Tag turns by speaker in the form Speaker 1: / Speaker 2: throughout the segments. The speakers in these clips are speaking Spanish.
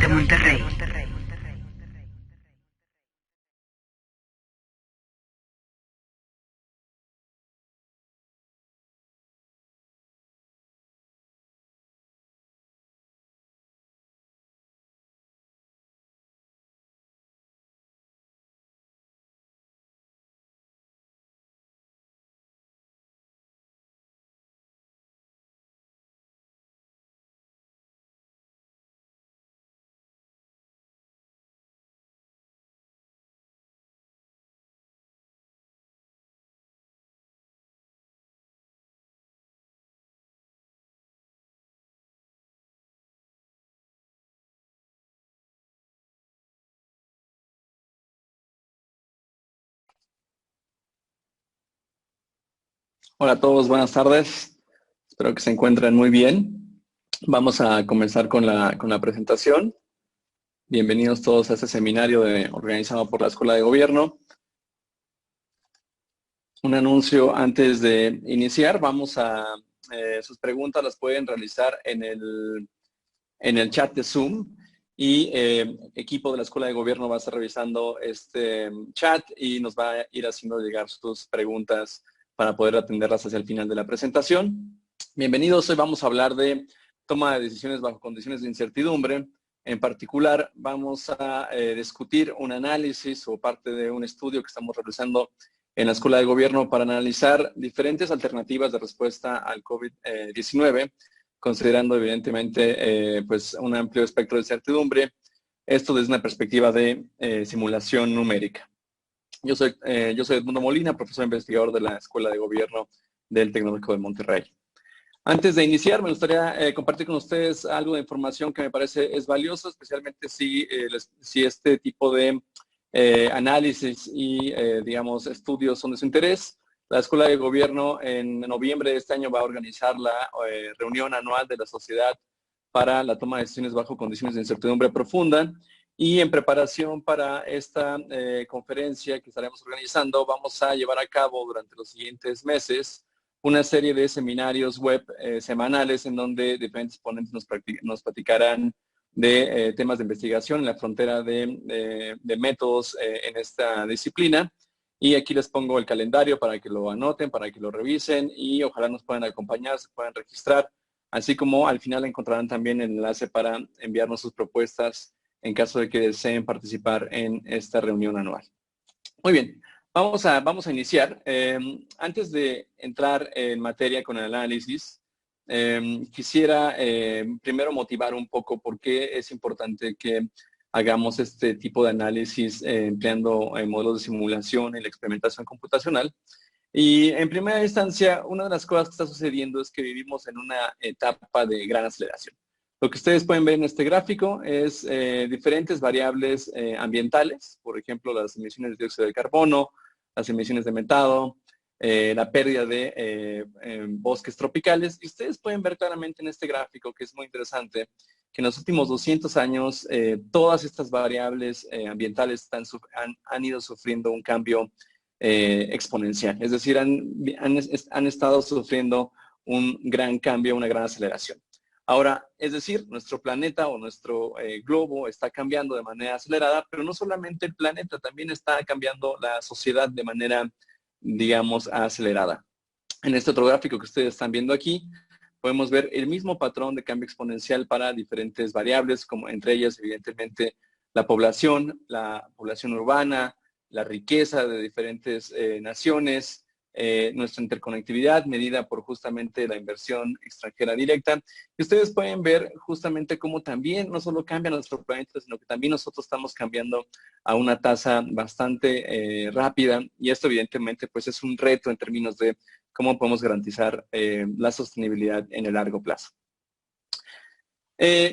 Speaker 1: de Monterrey.
Speaker 2: Hola a todos, buenas tardes. Espero que se encuentren muy bien. Vamos a comenzar con la presentación. Bienvenidos todos a este seminario organizado por la Escuela de Gobierno. Un anuncio antes de iniciar. Sus preguntas las pueden realizar en el chat de Zoom y equipo de la Escuela de Gobierno va a estar revisando este chat y nos va a ir haciendo llegar sus preguntas para poder atenderlas hacia el final de la presentación. Bienvenidos, hoy vamos a hablar de toma de decisiones bajo condiciones de incertidumbre. En particular, vamos a discutir un análisis o parte de un estudio que estamos realizando en la Escuela de Gobierno para analizar diferentes alternativas de respuesta al COVID-19, considerando evidentemente pues un amplio espectro de incertidumbre, esto desde una perspectiva de simulación numérica. Yo soy Edmundo Molina, profesor investigador de la Escuela de Gobierno del Tecnológico de Monterrey. Antes de iniciar, me gustaría compartir con ustedes algo de información que me parece es valioso, especialmente si este tipo de análisis y, digamos, estudios son de su interés. La Escuela de Gobierno en noviembre de este año va a organizar la reunión anual de la Sociedad para la toma de decisiones bajo condiciones de incertidumbre profunda. Y en preparación para esta conferencia que estaremos organizando, vamos a llevar a cabo durante los siguientes meses una serie de seminarios web semanales en donde diferentes ponentes nos platicarán de temas de investigación en la frontera de métodos en esta disciplina. Y aquí les pongo el calendario para que lo anoten, para que lo revisen y ojalá nos puedan acompañar, se puedan registrar, así como al final encontrarán también el enlace para enviarnos sus propuestas en caso de que deseen participar en esta reunión anual. Muy bien, vamos a iniciar. Antes de entrar en materia con el análisis, quisiera primero motivar un poco por qué es importante que hagamos este tipo de análisis empleando modelos de simulación y la experimentación computacional. Y en primera instancia, una de las cosas que está sucediendo es que vivimos en una etapa de gran aceleración. Lo que ustedes pueden ver en este gráfico es diferentes variables ambientales, por ejemplo, las emisiones de dióxido de carbono, las emisiones de metano, la pérdida de bosques tropicales. Y ustedes pueden ver claramente en este gráfico, que es muy interesante, que en los últimos 200 años todas estas variables ambientales han ido sufriendo un cambio exponencial. Es decir, han estado sufriendo un gran cambio, una gran aceleración. Ahora, es decir, nuestro planeta o nuestro globo está cambiando de manera acelerada, pero no solamente el planeta, también está cambiando la sociedad de manera, digamos, acelerada. En este otro gráfico que ustedes están viendo aquí, podemos ver el mismo patrón de cambio exponencial para diferentes variables, como entre ellas, evidentemente, la población urbana, la riqueza de diferentes naciones, nuestra interconectividad medida por justamente la inversión extranjera directa. Y ustedes pueden ver justamente cómo también no solo cambia nuestro planeta, sino que también nosotros estamos cambiando a una tasa bastante rápida. Y esto evidentemente pues es un reto en términos de cómo podemos garantizar la sostenibilidad en el largo plazo.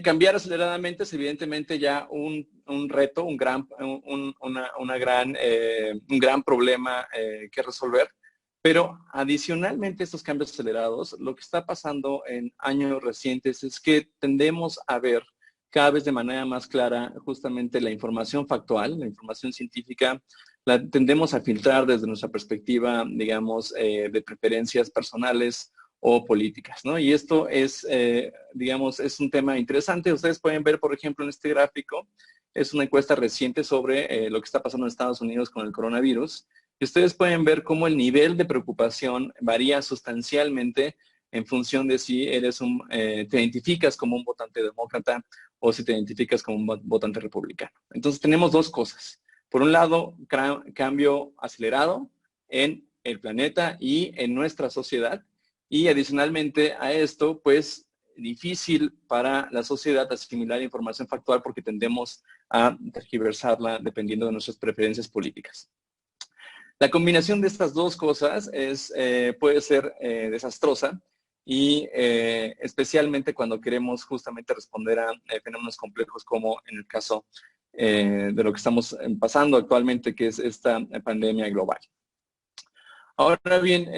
Speaker 2: Cambiar aceleradamente es evidentemente ya un reto, un gran problema que resolver, pero adicionalmente a estos cambios acelerados, lo que está pasando en años recientes es que tendemos a ver cada vez de manera más clara justamente la información factual, la información científica, la tendemos a filtrar desde nuestra perspectiva, digamos, de preferencias personales o políticas, ¿no? Y esto es, digamos, es un tema interesante. Ustedes pueden ver, por ejemplo, en este gráfico, es una encuesta reciente sobre lo que está pasando en Estados Unidos con el coronavirus. Y ustedes pueden ver cómo el nivel de preocupación varía sustancialmente en función de si te identificas como un votante demócrata o si te identificas como un votante republicano. Entonces tenemos dos cosas. Por un lado, cambio acelerado en el planeta y en nuestra sociedad. Y adicionalmente a esto, pues difícil para la sociedad asimilar información factual porque tendemos a tergiversarla dependiendo de nuestras preferencias políticas. La combinación de estas dos cosas puede ser desastrosa y especialmente cuando queremos justamente responder a fenómenos complejos como en el caso de lo que estamos pasando actualmente, que es esta pandemia global. Ahora bien,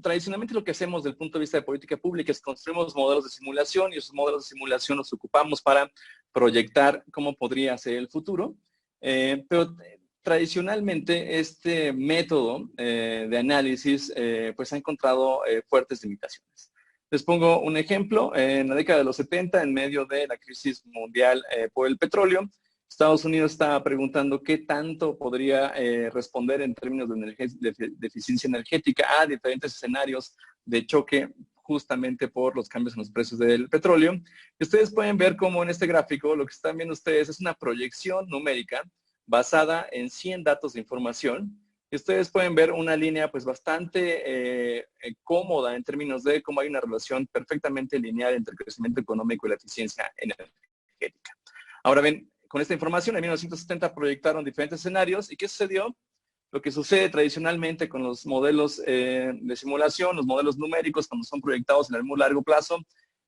Speaker 2: tradicionalmente lo que hacemos desde el punto de vista de política pública es construimos modelos de simulación y esos modelos de simulación los ocupamos para proyectar cómo podría ser el futuro, pero tradicionalmente este método de análisis pues ha encontrado fuertes limitaciones. Les pongo un ejemplo. En la década de los 70, en medio de la crisis mundial por el petróleo, Estados Unidos estaba preguntando qué tanto podría responder en términos de eficiencia energética a diferentes escenarios de choque justamente por los cambios en los precios del petróleo. Y ustedes pueden ver cómo en este gráfico lo que están viendo ustedes es una proyección numérica basada en 100 datos de información. Y ustedes pueden ver una línea pues bastante cómoda en términos de cómo hay una relación perfectamente lineal entre el crecimiento económico y la eficiencia energética. Ahora ven, con esta información en 1970 proyectaron diferentes escenarios. ¿Y qué sucedió? Lo que sucede tradicionalmente con los modelos de simulación, los modelos numéricos, cuando son proyectados en el muy largo plazo,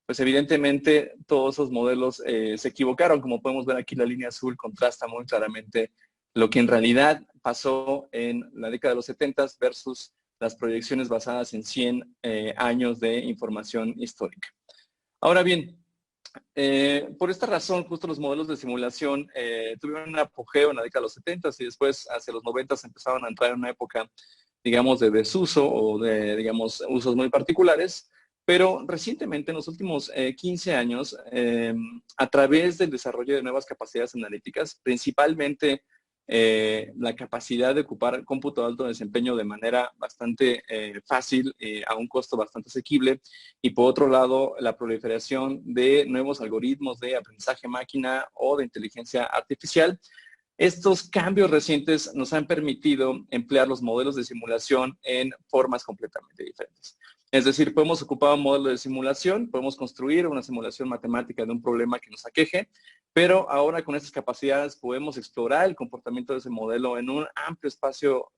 Speaker 2: pues evidentemente todos esos modelos se equivocaron. Como podemos ver aquí, la línea azul contrasta muy claramente lo que en realidad pasó en la década de los 70 versus las proyecciones basadas en 100 años de información histórica. Ahora bien, por esta razón, justo los modelos de simulación tuvieron un apogeo en la década de los 70 y después hacia los 90 empezaron a entrar en una época, digamos, de desuso o de, digamos, usos muy particulares. Pero recientemente, en los últimos 15 años, a través del desarrollo de nuevas capacidades analíticas, principalmente la capacidad de ocupar cómputo de alto desempeño de manera bastante fácil, a un costo bastante asequible, y por otro lado, la proliferación de nuevos algoritmos de aprendizaje máquina o de inteligencia artificial. Estos cambios recientes nos han permitido emplear los modelos de simulación en formas completamente diferentes. Es decir, podemos ocupar un modelo de simulación, podemos construir una simulación matemática de un problema que nos aqueje, pero ahora con estas capacidades podemos explorar el comportamiento de ese modelo en un amplio espacio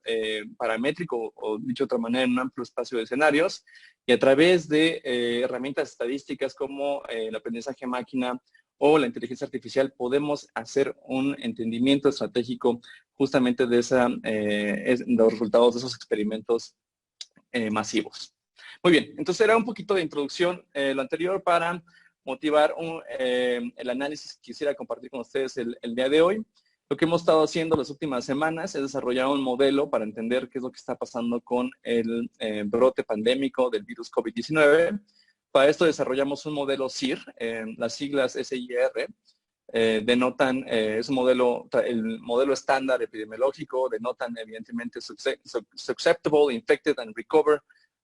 Speaker 2: paramétrico, o dicho de otra manera, en un amplio espacio de escenarios, y a través de herramientas estadísticas como el aprendizaje máquina o la inteligencia artificial, podemos hacer un entendimiento estratégico justamente de los resultados de esos experimentos masivos. Muy bien, entonces era un poquito de introducción lo anterior para motivar el análisis que quisiera compartir con ustedes el día de hoy. Lo que hemos estado haciendo las últimas semanas es desarrollar un modelo para entender qué es lo que está pasando con el brote pandémico del virus COVID-19. Para esto desarrollamos un modelo SIR, las siglas SIR, denotan, es un modelo, el modelo estándar epidemiológico, denotan evidentemente susceptible, infected and recover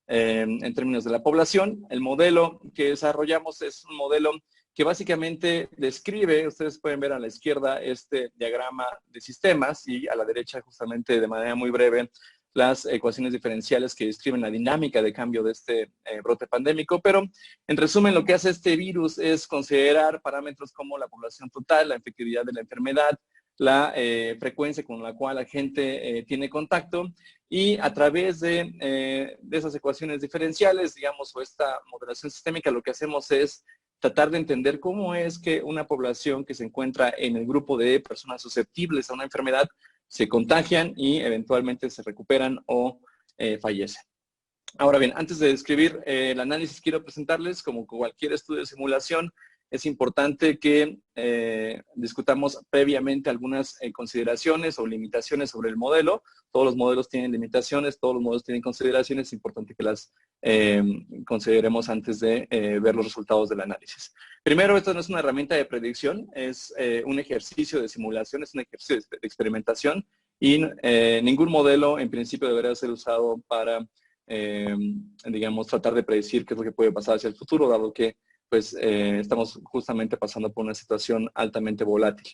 Speaker 2: en términos de la población. El modelo que desarrollamos es un modelo que básicamente describe, ustedes pueden ver a la izquierda este diagrama de sistemas y a la derecha justamente de manera muy breve las ecuaciones diferenciales que describen la dinámica de cambio de este brote pandémico, pero en resumen lo que hace este virus es considerar parámetros como la población total, la efectividad de la enfermedad, la frecuencia con la cual la gente tiene contacto, y a través de esas ecuaciones diferenciales, digamos, o esta modelación sistémica, lo que hacemos es tratar de entender cómo es que una población que se encuentra en el grupo de personas susceptibles a una enfermedad se contagian y eventualmente se recuperan o fallecen. Ahora bien, antes de describir el análisis, quiero presentarles, como cualquier estudio de simulación, es importante que discutamos previamente algunas consideraciones o limitaciones sobre el modelo. Todos los modelos tienen limitaciones, todos los modelos tienen consideraciones, es importante que las consideremos antes de ver los resultados del análisis. Primero, esto no es una herramienta de predicción, es un ejercicio de simulación, es un ejercicio de experimentación y ningún modelo en principio debería ser usado para, digamos, tratar de predecir qué es lo que puede pasar hacia el futuro, dado que pues estamos justamente pasando por una situación altamente volátil.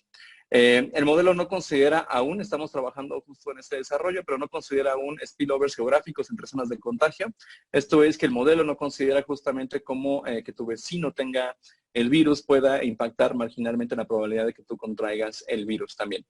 Speaker 2: El modelo no considera aún, estamos trabajando justo en este desarrollo, pero no considera aún spillovers geográficos entre zonas de contagio. Esto es que el modelo no considera justamente cómo que tu vecino tenga el virus pueda impactar marginalmente en la probabilidad de que tú contraigas el virus también.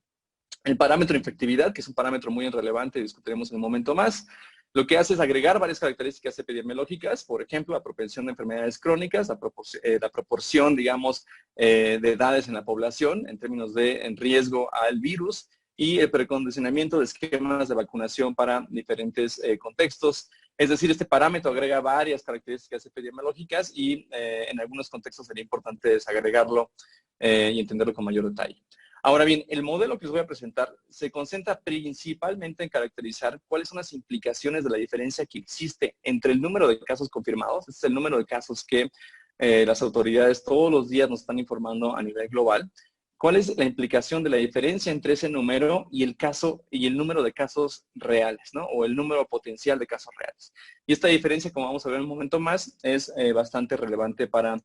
Speaker 2: El parámetro de infectividad, que es un parámetro muy relevante, discutiremos en un momento más, lo que hace es agregar varias características epidemiológicas, por ejemplo, la propensión de enfermedades crónicas, la proporción, digamos, de edades en la población en términos de en riesgo al virus y el precondicionamiento de esquemas de vacunación para diferentes contextos. Es decir, este parámetro agrega varias características epidemiológicas y en algunos contextos sería importante desagregarlo y entenderlo con mayor detalle. Ahora bien, el modelo que les voy a presentar se concentra principalmente en caracterizar cuáles son las implicaciones de la diferencia que existe entre el número de casos confirmados, este es el número de casos que las autoridades todos los días nos están informando a nivel global, cuál es la implicación de la diferencia entre ese número y el número de casos reales, ¿no? O el número potencial de casos reales. Y esta diferencia, como vamos a ver en un momento más, es bastante relevante para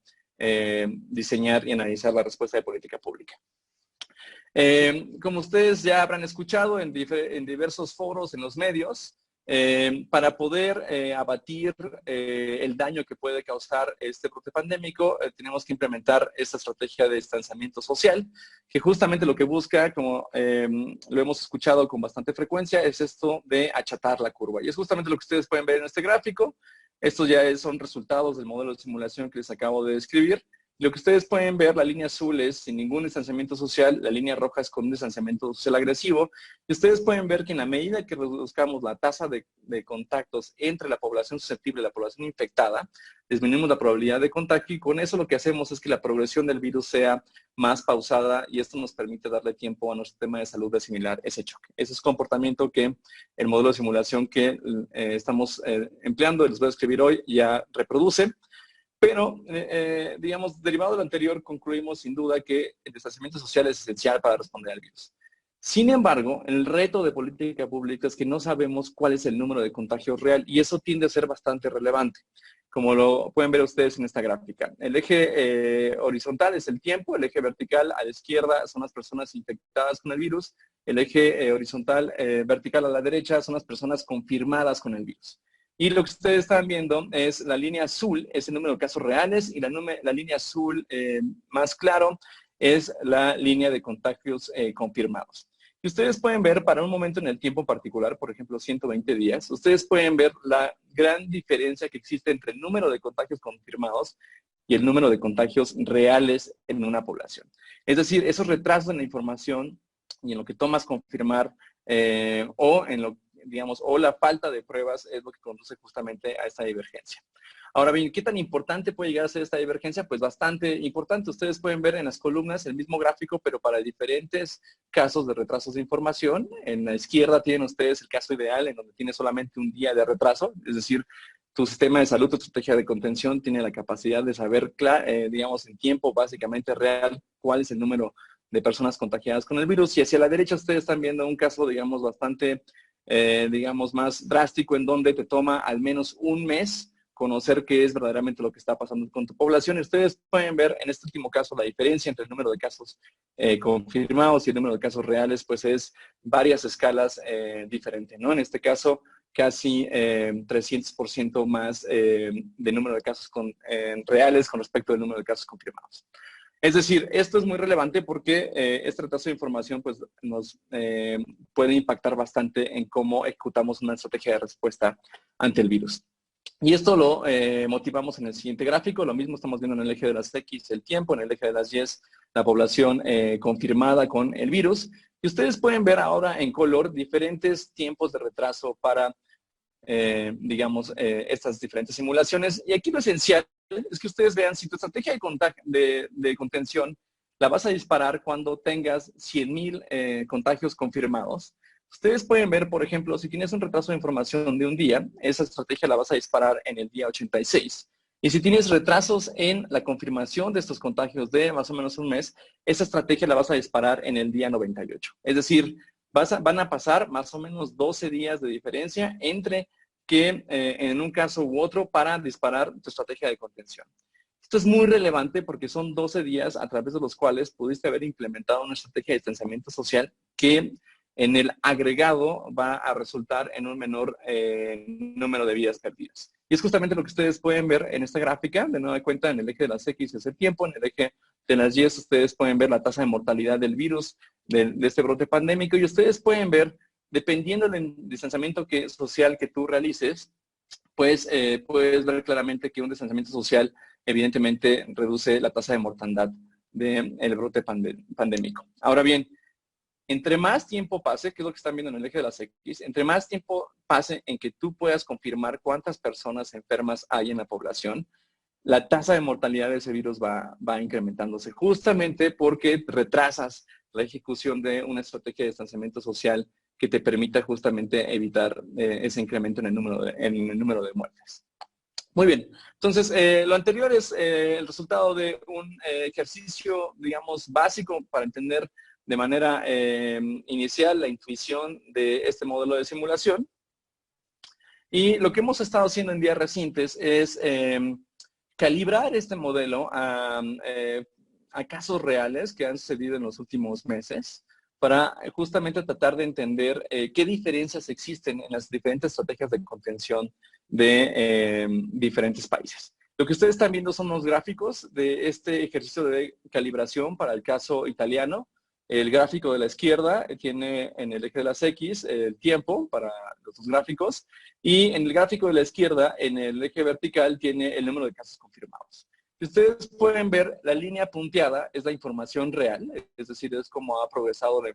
Speaker 2: diseñar y analizar la respuesta de política pública. Como ustedes ya habrán escuchado en diversos foros en los medios, para poder abatir el daño que puede causar este brote pandémico, tenemos que implementar esta estrategia de distanciamiento social, que justamente lo que busca, como lo hemos escuchado con bastante frecuencia, es esto de achatar la curva. Y es justamente lo que ustedes pueden ver en este gráfico. Estos ya son resultados del modelo de simulación que les acabo de describir. Lo que ustedes pueden ver, la línea azul es sin ningún distanciamiento social, la línea roja es con un distanciamiento social agresivo, y ustedes pueden ver que en la medida que reduzcamos la tasa de contactos entre la población susceptible y la población infectada, disminuimos la probabilidad de contagio y con eso lo que hacemos es que la progresión del virus sea más pausada y esto nos permite darle tiempo a nuestro sistema de salud de asimilar ese choque. Ese es comportamiento que el modelo de simulación que estamos empleando, les voy a escribir hoy, ya reproduce. Pero, digamos, derivado de lo anterior, concluimos sin duda que el distanciamiento social es esencial para responder al virus. Sin embargo, el reto de política pública es que no sabemos cuál es el número de contagios real y eso tiende a ser bastante relevante, como lo pueden ver ustedes en esta gráfica. El eje horizontal es el tiempo, el eje vertical a la izquierda son las personas infectadas con el virus, el eje horizontal vertical a la derecha son las personas confirmadas con el virus. Y lo que ustedes están viendo es la línea azul, es el número de casos reales, y la línea azul más claro es la línea de contagios confirmados. Y ustedes pueden ver para un momento en el tiempo particular, por ejemplo 120 días, ustedes pueden ver la gran diferencia que existe entre el número de contagios confirmados y el número de contagios reales en una población. Es decir, esos retrasos en la información y en lo que tomas confirmar o en lo digamos, o la falta de pruebas es lo que conduce justamente a esta divergencia. Ahora bien, ¿qué tan importante puede llegar a ser esta divergencia? Pues bastante importante. Ustedes pueden ver en las columnas el mismo gráfico, pero para diferentes casos de retrasos de información. En la izquierda tienen ustedes el caso ideal, en donde tiene solamente un día de retraso, es decir, tu sistema de salud, tu estrategia de contención tiene la capacidad de saber, digamos, en tiempo básicamente real cuál es el número de personas contagiadas con el virus. Y hacia la derecha ustedes están viendo un caso, digamos, bastante digamos, más drástico, en donde te toma al menos un mes conocer qué es verdaderamente lo que está pasando con tu población. Y ustedes pueden ver en este último caso la diferencia entre el número de casos confirmados y el número de casos reales, pues es varias escalas diferentes, ¿no? En este caso, casi 300% más de número de casos reales con respecto al número de casos confirmados. Es decir, esto es muy relevante porque este retraso de información pues, nos puede impactar bastante en cómo ejecutamos una estrategia de respuesta ante el virus. Y esto lo motivamos en el siguiente gráfico. Lo mismo estamos viendo en el eje de las X el tiempo, en el eje de las Y la población confirmada con el virus. Y ustedes pueden ver ahora en color diferentes tiempos de retraso para, digamos, estas diferentes simulaciones. Y aquí lo esencial es que ustedes vean si tu estrategia de contención la vas a disparar cuando tengas 100,000 contagios confirmados. Ustedes pueden ver, por ejemplo, si tienes un retraso de información de un día, esa estrategia la vas a disparar en el día 86. Y si tienes retrasos en la confirmación de estos contagios de más o menos un mes, esa estrategia la vas a disparar en el día 98. Es decir, van a pasar más o menos 12 días de diferencia entre que en un caso u otro para disparar tu estrategia de contención. Esto es muy relevante porque son 12 días a través de los cuales pudiste haber implementado una estrategia de distanciamiento social que en el agregado va a resultar en un menor número de vidas perdidas. Y es justamente lo que ustedes pueden ver en esta gráfica. De nueva cuenta, en el eje de las X es el tiempo, en el eje de las Y ustedes pueden ver la tasa de mortalidad del virus, de este brote pandémico, y ustedes pueden ver, dependiendo del distanciamiento social que tú realices, pues puedes ver claramente que un distanciamiento social evidentemente reduce la tasa de mortandad del brote pandémico. Ahora bien, entre más tiempo pase, que es lo que están viendo en el eje de las X, entre más tiempo pase en que tú puedas confirmar cuántas personas enfermas hay en la población, la tasa de mortalidad de ese virus va incrementándose, justamente porque retrasas la ejecución de una estrategia de distanciamiento social que te permita justamente evitar ese incremento en el número de muertes. Muy bien, entonces lo anterior es el resultado de un ejercicio, digamos, básico para entender de manera inicial la intuición de este modelo de simulación. Y lo que hemos estado haciendo en días recientes es calibrar este modelo a casos reales que han sucedido en los últimos meses para justamente tratar de entender qué diferencias existen en las diferentes estrategias de contención de diferentes países. Lo que ustedes están viendo son los gráficos de este ejercicio de calibración para el caso italiano. El gráfico de la izquierda tiene en el eje de las X el tiempo para los dos gráficos, y en el gráfico de la izquierda, en el eje vertical, tiene el número de casos confirmados. Si ustedes pueden ver, la línea punteada es la información real, es decir, es como ha progresado la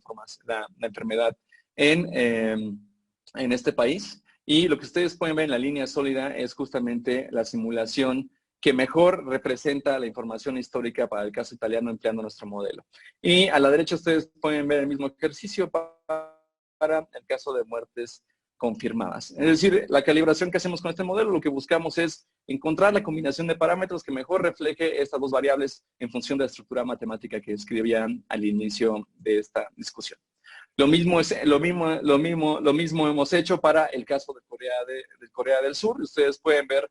Speaker 2: enfermedad en este país. Y lo que ustedes pueden ver en la línea sólida es justamente la simulación que mejor representa la información histórica para el caso italiano empleando nuestro modelo. Y a la derecha ustedes pueden ver el mismo ejercicio para el caso de muertes confirmadas. Es decir, la calibración que hacemos con este modelo, lo que buscamos es encontrar la combinación de parámetros que mejor refleje estas dos variables en función de la estructura matemática que escribían al inicio de esta discusión. Lo mismo hemos hecho para el caso de Corea del Sur. Ustedes pueden ver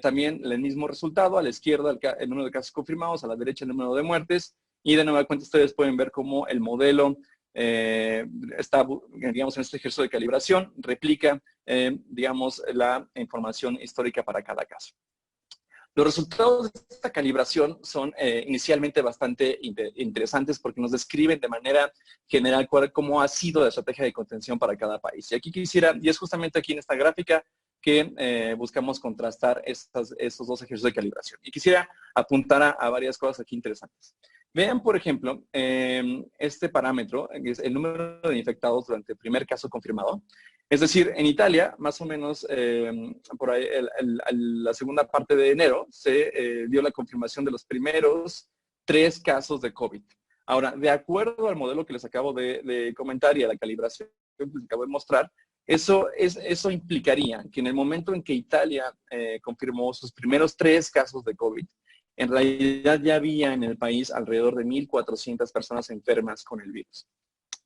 Speaker 2: también el mismo resultado. A la izquierda el número de casos confirmados, a la derecha el número de muertes. Y de nueva cuenta ustedes pueden ver cómo el modelo está, digamos, en este ejercicio de calibración, replica, digamos, la información histórica para cada caso. Los resultados de esta calibración son inicialmente bastante interesantes porque nos describen de manera general cómo ha sido la estrategia de contención para cada país. Y aquí quisiera, y es justamente aquí en esta gráfica que buscamos contrastar estos dos ejercicios de calibración. Y quisiera apuntar a varias cosas aquí interesantes. Vean, por ejemplo, este parámetro, que es el número de infectados durante el primer caso confirmado. Es decir, en Italia, más o menos por ahí, la segunda parte de enero, se dio la confirmación de los primeros 3 casos de COVID. Ahora, de acuerdo al modelo que les acabo de comentar y a la calibración que les acabo de mostrar, eso implicaría que en el momento en que Italia confirmó sus primeros 3 casos de COVID, en realidad ya había en el país alrededor de 1,400 personas enfermas con el virus.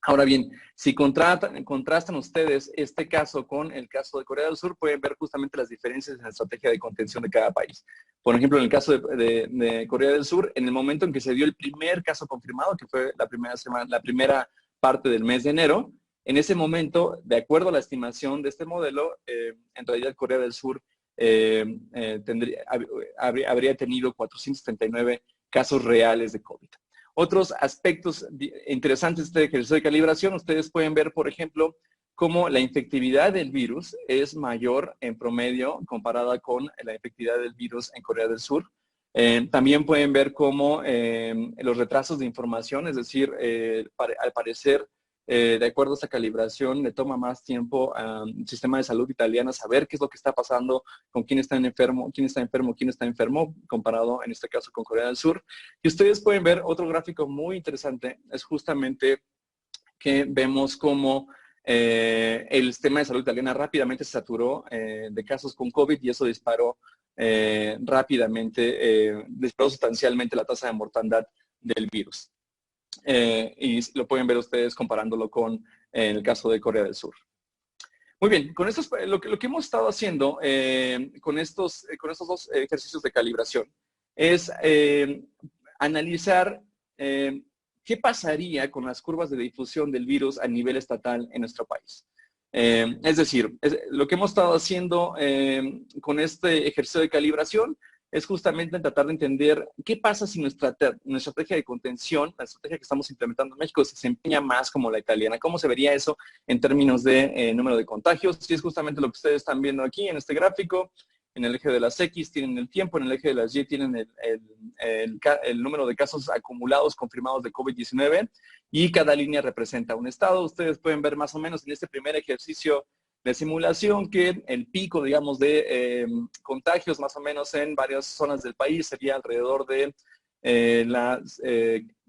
Speaker 2: Ahora bien, si contrastan ustedes este caso con el caso de Corea del Sur, pueden ver justamente las diferencias en la estrategia de contención de cada país. Por ejemplo, en el caso de Corea del Sur, en el momento en que se dio el primer caso confirmado, que fue la primera parte del mes de enero, en ese momento, de acuerdo a la estimación de este modelo, en realidad Corea del Sur habría tenido 439 casos reales de COVID. Otros aspectos interesantes de este ejercicio de calibración, ustedes pueden ver, por ejemplo, cómo la infectividad del virus es mayor en promedio comparada con la infectividad del virus en Corea del Sur. También pueden ver cómo los retrasos de información, es decir, al parecer de acuerdo a esta calibración, le toma más tiempo al sistema de salud italiano saber qué es lo que está pasando, con quién está enfermo, quién está enfermo, comparado en este caso con Corea del Sur. Y ustedes pueden ver otro gráfico muy interesante, es justamente que vemos cómo el sistema de salud italiana rápidamente se saturó de casos con COVID y eso disparó disparó sustancialmente la tasa de mortandad del virus. Y lo pueden ver ustedes comparándolo con el caso de Corea del Sur. Muy bien, con esto lo que hemos estado haciendo con estos dos ejercicios de calibración es analizar qué pasaría con las curvas de difusión del virus a nivel estatal en nuestro país. Es decir, lo que hemos estado haciendo con este ejercicio de calibración es justamente tratar de entender qué pasa si nuestra estrategia de contención, la estrategia que estamos implementando en México, se desempeña más como la italiana. ¿Cómo se vería eso en términos de número de contagios? Y es justamente lo que ustedes están viendo aquí en este gráfico. En el eje de las X tienen el tiempo, en el eje de las Y tienen el número de casos acumulados confirmados de COVID-19 y cada línea representa un estado. Ustedes pueden ver más o menos en este primer ejercicio de simulación que el pico, digamos, de contagios más o menos en varias zonas del país sería alrededor de la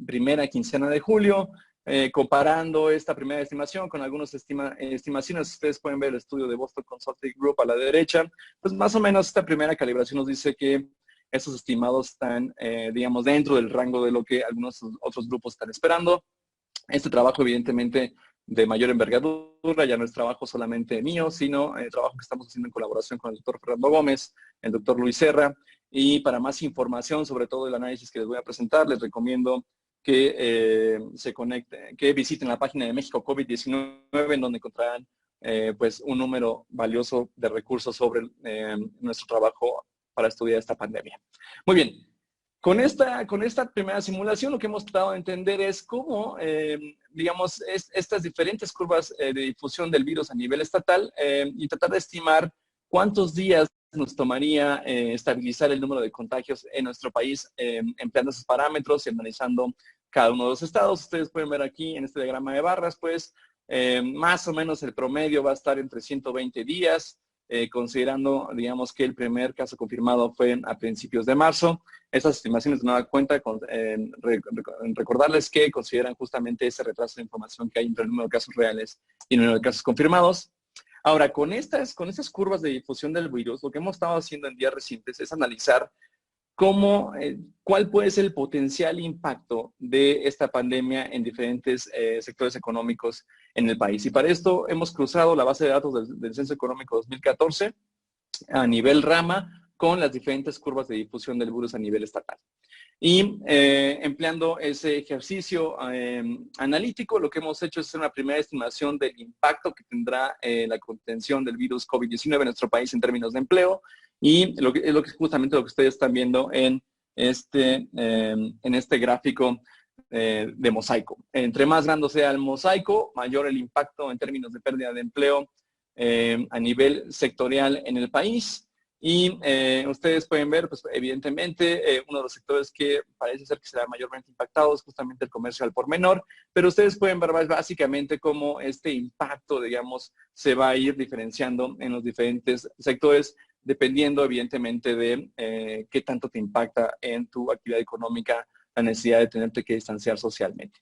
Speaker 2: primera quincena de julio. Comparando esta primera estimación con algunas estimaciones, ustedes pueden ver el estudio de Boston Consulting Group a la derecha, pues más o menos esta primera calibración nos dice que estos estimados están, digamos, dentro del rango de lo que algunos otros grupos están esperando. Este trabajo, evidentemente, de mayor envergadura, ya no es trabajo solamente mío, sino trabajo que estamos haciendo en colaboración con el doctor Fernando Gómez, el doctor Luis Serra, y para más información sobre todo el análisis que les voy a presentar, les recomiendo que se conecten, que visiten la página de México COVID-19, en donde encontrarán pues un número valioso de recursos sobre nuestro trabajo para estudiar esta pandemia. Muy bien. Con esta primera simulación, lo que hemos tratado de entender es cómo, digamos, estas diferentes curvas de difusión del virus a nivel estatal y tratar de estimar cuántos días nos tomaría estabilizar el número de contagios en nuestro país empleando esos parámetros y analizando cada uno de los estados. Ustedes pueden ver aquí en este diagrama de barras, pues, más o menos el promedio va a estar entre 120 días, considerando, digamos, que el primer caso confirmado fue a principios de marzo. Estas estimaciones de nueva cuenta, recordarles que consideran justamente ese retraso de información que hay entre el número de casos reales y el número de casos confirmados. Ahora, con estas curvas de difusión del virus, lo que hemos estado haciendo en días recientes es analizar cuál puede ser el potencial impacto de esta pandemia en diferentes sectores económicos en el país. Y para esto hemos cruzado la base de datos del Censo Económico 2014 a nivel rama con las diferentes curvas de difusión del virus a nivel estatal. Y empleando ese ejercicio analítico, lo que hemos hecho es hacer una primera estimación del impacto que tendrá la contención del virus COVID-19 en nuestro país en términos de empleo. Y es justamente lo que ustedes están viendo en este gráfico de mosaico. Entre más grande sea el mosaico, mayor el impacto en términos de pérdida de empleo a nivel sectorial en el país. Y ustedes pueden ver, pues evidentemente, uno de los sectores que parece ser que será mayormente impactado es justamente el comercio al por menor, pero ustedes pueden ver básicamente cómo este impacto, digamos, se va a ir diferenciando en los diferentes sectores, dependiendo evidentemente de qué tanto te impacta en tu actividad económica la necesidad de tenerte que distanciar socialmente.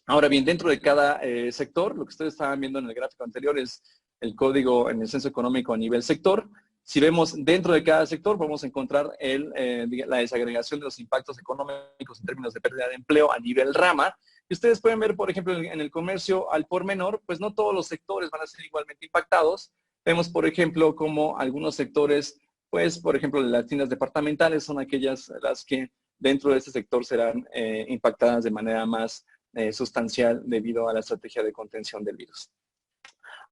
Speaker 2: Ahora bien, dentro de cada sector, lo que ustedes estaban viendo en el gráfico anterior es el código en el censo económico a nivel sector. Si vemos dentro de cada sector, podemos encontrar la desagregación de los impactos económicos en términos de pérdida de empleo a nivel rama. Y ustedes pueden ver, por ejemplo, en el comercio al por menor, pues no todos los sectores van a ser igualmente impactados. Vemos, por ejemplo, como algunos sectores, pues, por ejemplo, las tiendas departamentales son aquellas las que dentro de este sector serán impactadas de manera más sustancial debido a la estrategia de contención del virus.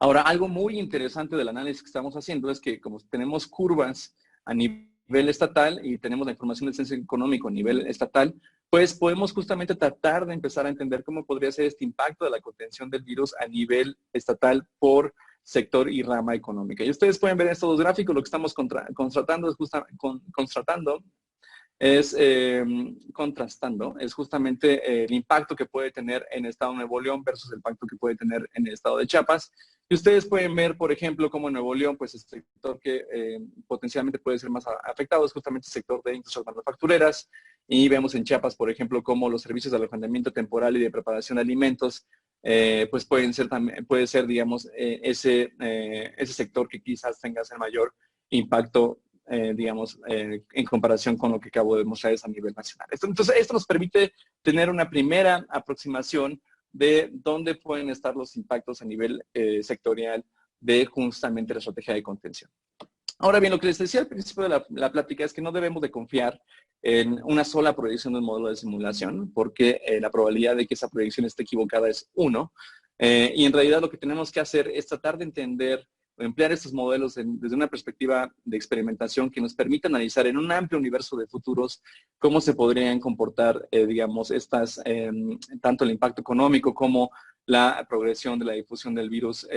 Speaker 2: Ahora, algo muy interesante del análisis que estamos haciendo es que como tenemos curvas a nivel estatal y tenemos la información del censo económico a nivel estatal, pues podemos justamente tratar de empezar a entender cómo podría ser este impacto de la contención del virus a nivel estatal por sector y rama económica. Y ustedes pueden ver en estos dos gráficos, lo que estamos constatando es es contrastando, es justamente el impacto que puede tener en el estado de Nuevo León versus el impacto que puede tener en el estado de Chiapas. Y ustedes pueden ver, por ejemplo, cómo en Nuevo León, pues el sector que potencialmente puede ser más afectado es justamente el sector de industrias manufactureras. Y vemos en Chiapas, por ejemplo, cómo los servicios de alojamiento temporal y de preparación de alimentos, pues pueden ser también, puede ser, digamos, ese sector que quizás tenga el mayor impacto, digamos, en comparación con lo que acabo de mostrarles a nivel nacional. Entonces, esto nos permite tener una primera aproximación de dónde pueden estar los impactos a nivel sectorial de justamente la estrategia de contención. Ahora bien, lo que les decía al principio de la plática es que no debemos de confiar en una sola proyección de un modelo de simulación, porque la probabilidad de que esa proyección esté equivocada es 1. Y en realidad lo que tenemos que hacer es tratar de entender o emplear estos modelos desde una perspectiva de experimentación que nos permita analizar en un amplio universo de futuros cómo se podrían comportar, digamos, tanto el impacto económico como la progresión de la difusión del virus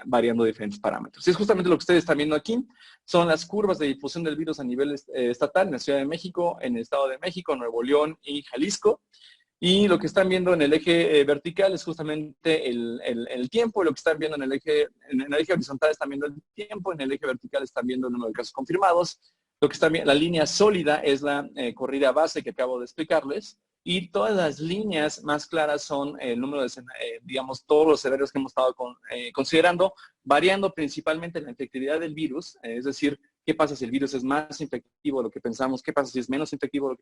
Speaker 2: variando diferentes parámetros. Y es justamente lo que ustedes están viendo aquí, son las curvas de difusión del virus a nivel estatal en la Ciudad de México, en el Estado de México, Nuevo León y Jalisco. Y lo que están viendo en el eje vertical es justamente el tiempo, y lo que están viendo en el eje horizontal están viendo el tiempo, en el eje vertical están viendo el número de casos confirmados. Lo que están viendo, la línea sólida es la corrida base que acabo de explicarles, y todas las líneas más claras son el número de, digamos, todos los escenarios que hemos estado considerando, variando principalmente la efectividad del virus, es decir, qué pasa si el virus es más infectivo de lo que pensamos, qué pasa si es menos infectivo de lo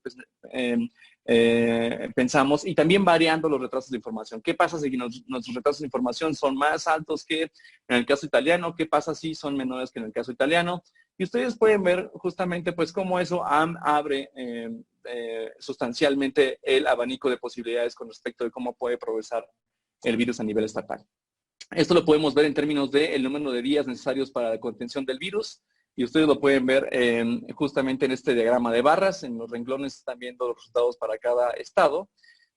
Speaker 2: que pensamos, y también variando los retrasos de información. ¿Qué pasa si nuestros retrasos de información son más altos que en el caso italiano? ¿Qué pasa si son menores que en el caso italiano? Y ustedes pueden ver justamente pues cómo eso abre sustancialmente el abanico de posibilidades con respecto de cómo puede progresar el virus a nivel estatal. Esto lo podemos ver en términos del número de días necesarios para la contención del virus, y ustedes lo pueden ver justamente en este diagrama de barras. En los renglones están viendo los resultados para cada estado,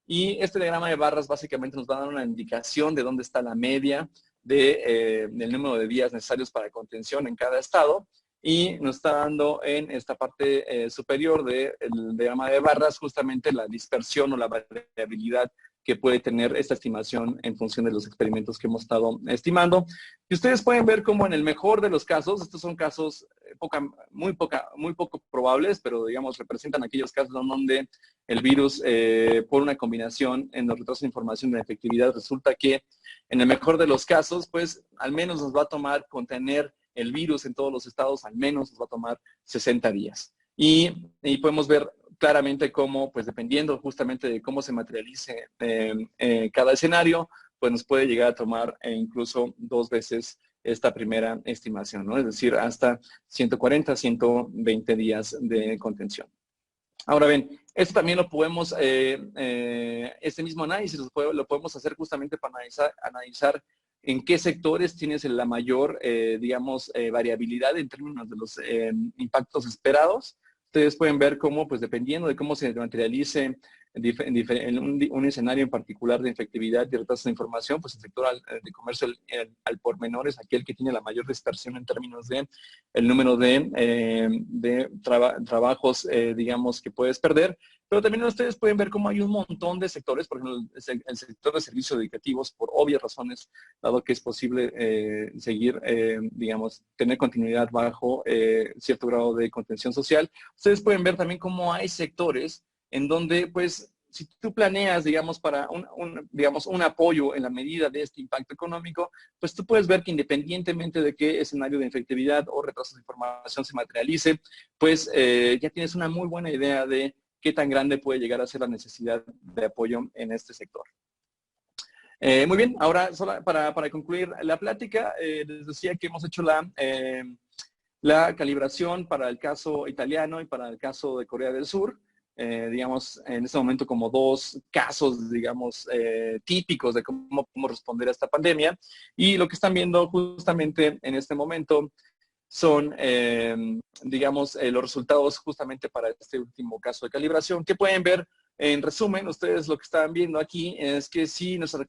Speaker 2: y este diagrama de barras básicamente nos va a dar una indicación de dónde está la media del número de días necesarios para contención en cada estado, y nos está dando en esta parte superior del diagrama de barras justamente la dispersión o la variabilidad que puede tener esta estimación en función de los experimentos que hemos estado estimando. Y ustedes pueden ver cómo en el mejor de los casos, estos son casos muy poco probables, pero digamos representan aquellos casos donde el virus, por una combinación en los retrasos de información de efectividad, resulta que en el mejor de los casos, pues al menos nos va a tomar contener el virus en todos los estados, al menos nos va a tomar 60 días. Y podemos ver claramente cómo, pues dependiendo justamente de cómo se materialice cada escenario, pues nos puede llegar a tomar incluso 2 veces esta primera estimación, ¿no? Es decir, hasta 140, 120 días de contención. Ahora bien, esto también lo podemos, este mismo análisis lo podemos hacer justamente para analizar en qué sectores tienes la mayor, digamos, variabilidad en términos de los impactos esperados. Ustedes pueden ver cómo, pues dependiendo de cómo se materialice en un escenario en particular de infectividad y retraso de información, pues el sector de comercio al por menor es aquel que tiene la mayor dispersión en términos de el número de trabajos, digamos, que puedes perder. Pero también ustedes pueden ver cómo hay un montón de sectores, por ejemplo, el sector de servicios educativos, por obvias razones, dado que es posible seguir, digamos, tener continuidad bajo cierto grado de contención social. Ustedes pueden ver también cómo hay sectores en donde, pues, si tú planeas, digamos, para un apoyo en la medida de este impacto económico, pues tú puedes ver que independientemente de qué escenario de infectividad o retraso de información se materialice, pues ya tienes una muy buena idea de qué tan grande puede llegar a ser la necesidad de apoyo en este sector. Muy bien, ahora solo para concluir la plática, les decía que hemos hecho la calibración para el caso italiano y para el caso de Corea del Sur. Digamos, en este momento como 2 casos, digamos, típicos de cómo responder a esta pandemia. Y lo que están viendo justamente en este momento son, digamos, los resultados justamente para este último caso de calibración, que pueden ver. En resumen, ustedes lo que están viendo aquí es que si nuestra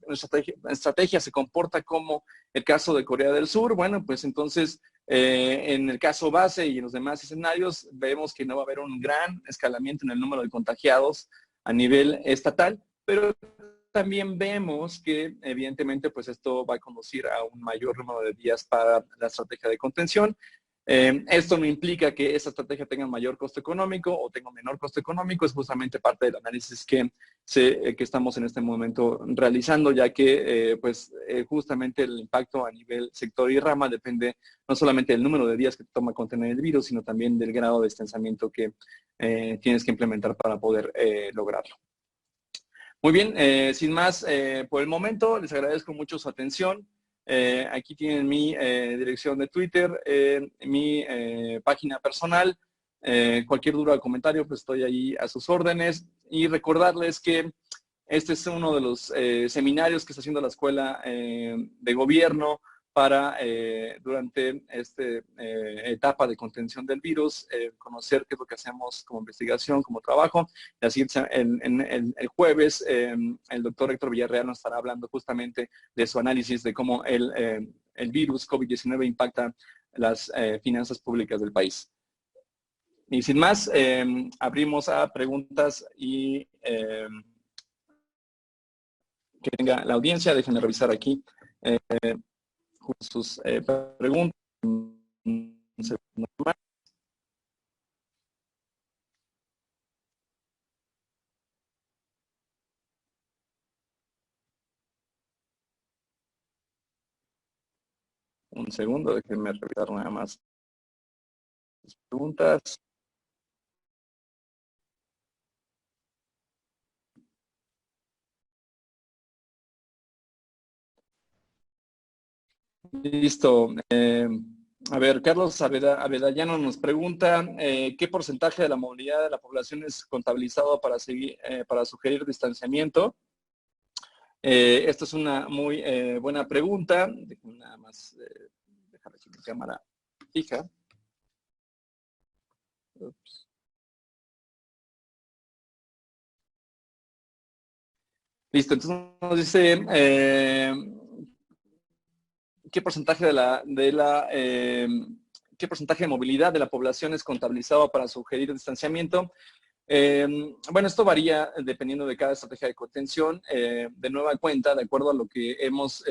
Speaker 2: estrategia se comporta como el caso de Corea del Sur, bueno, pues entonces En el caso base y en los demás escenarios, vemos que no va a haber un gran escalamiento en el número de contagiados a nivel estatal, pero también vemos que evidentemente pues esto va a conducir a un mayor número de días para la estrategia de contención. Esto no implica que esa estrategia tenga mayor costo económico o tenga menor costo económico, es justamente parte del análisis que estamos en este momento realizando, ya que justamente el impacto a nivel sector y rama depende no solamente del número de días que toma contener el virus, sino también del grado de extensamiento que tienes que implementar para poder lograrlo. Muy bien, sin más, por el momento les agradezco mucho su atención. Aquí tienen mi dirección de Twitter, mi página personal. Cualquier duda o comentario, pues estoy ahí a sus órdenes. Y recordarles que este es uno de los seminarios que está haciendo la Escuela de Gobierno para durante esta etapa de contención del virus, conocer qué es lo que hacemos como investigación, como trabajo. Y así el jueves el doctor Héctor Villarreal nos estará hablando justamente de su análisis de cómo el virus COVID-19 impacta las finanzas públicas del país. Y sin más, abrimos a preguntas y que tenga la audiencia. Déjenme revisar aquí sus preguntas. Un segundo más. Un segundo, déjenme revisar nada más las preguntas. Listo. A ver, Carlos Avedallano nos pregunta, ¿qué porcentaje de la movilidad de la población es contabilizado para sugerir distanciamiento? Esta es una muy buena pregunta. Déjenme nada más dejar aquí mi cámara fija. Ups. Listo, entonces nos dice qué porcentaje qué porcentaje de movilidad de la población es contabilizado para sugerir distanciamiento. Bueno, esto varía dependiendo de cada estrategia de contención. De nueva cuenta, de acuerdo a lo que hemos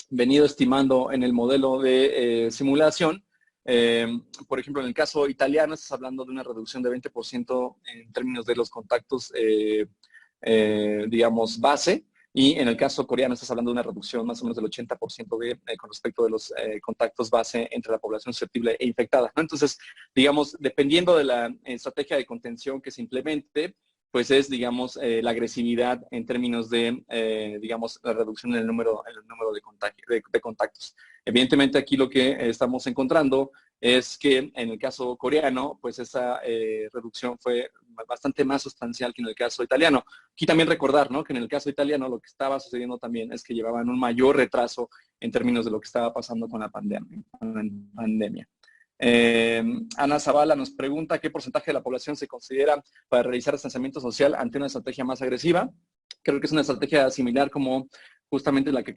Speaker 2: venido estimando en el modelo de simulación, por ejemplo, en el caso italiano, estás hablando de una reducción de 20% en términos de los contactos, digamos, base. Y en el caso coreano estás hablando de una reducción más o menos del 80% con respecto de los contactos base entre la población susceptible e infectada, ¿no? Entonces, digamos, dependiendo de la estrategia de contención que se implemente, pues es, digamos, la agresividad en términos de, digamos, la reducción en el número de contactos. Evidentemente aquí lo que estamos encontrando es que en el caso coreano, pues esa reducción fue bastante más sustancial que en el caso italiano. Aquí también recordar, ¿no?, que en el caso italiano lo que estaba sucediendo también es que llevaban un mayor retraso en términos de lo que estaba pasando con la pandemia. Ana Zavala nos pregunta qué porcentaje de la población se considera para realizar distanciamiento social ante una estrategia más agresiva. Creo que es una estrategia similar como justamente la que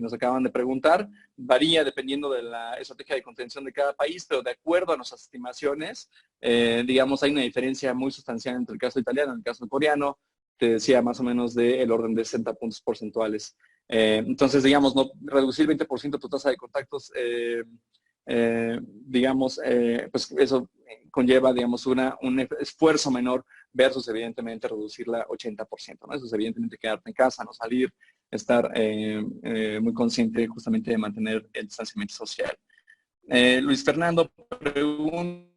Speaker 2: nos acaban de preguntar. Varía dependiendo de la estrategia de contención de cada país, pero de acuerdo a nuestras estimaciones, digamos, hay una diferencia muy sustancial entre el caso italiano y el caso coreano. Te decía más o menos del orden de 60 puntos porcentuales. Entonces, digamos, no reducir 20% tu tasa de contactos, digamos, pues eso conlleva, digamos, un esfuerzo menor versus, evidentemente, reducirla 80%, ¿no? Eso es, evidentemente, quedarte en casa, no salir, estar muy consciente justamente de mantener el distanciamiento social. Luis Fernando pregunta,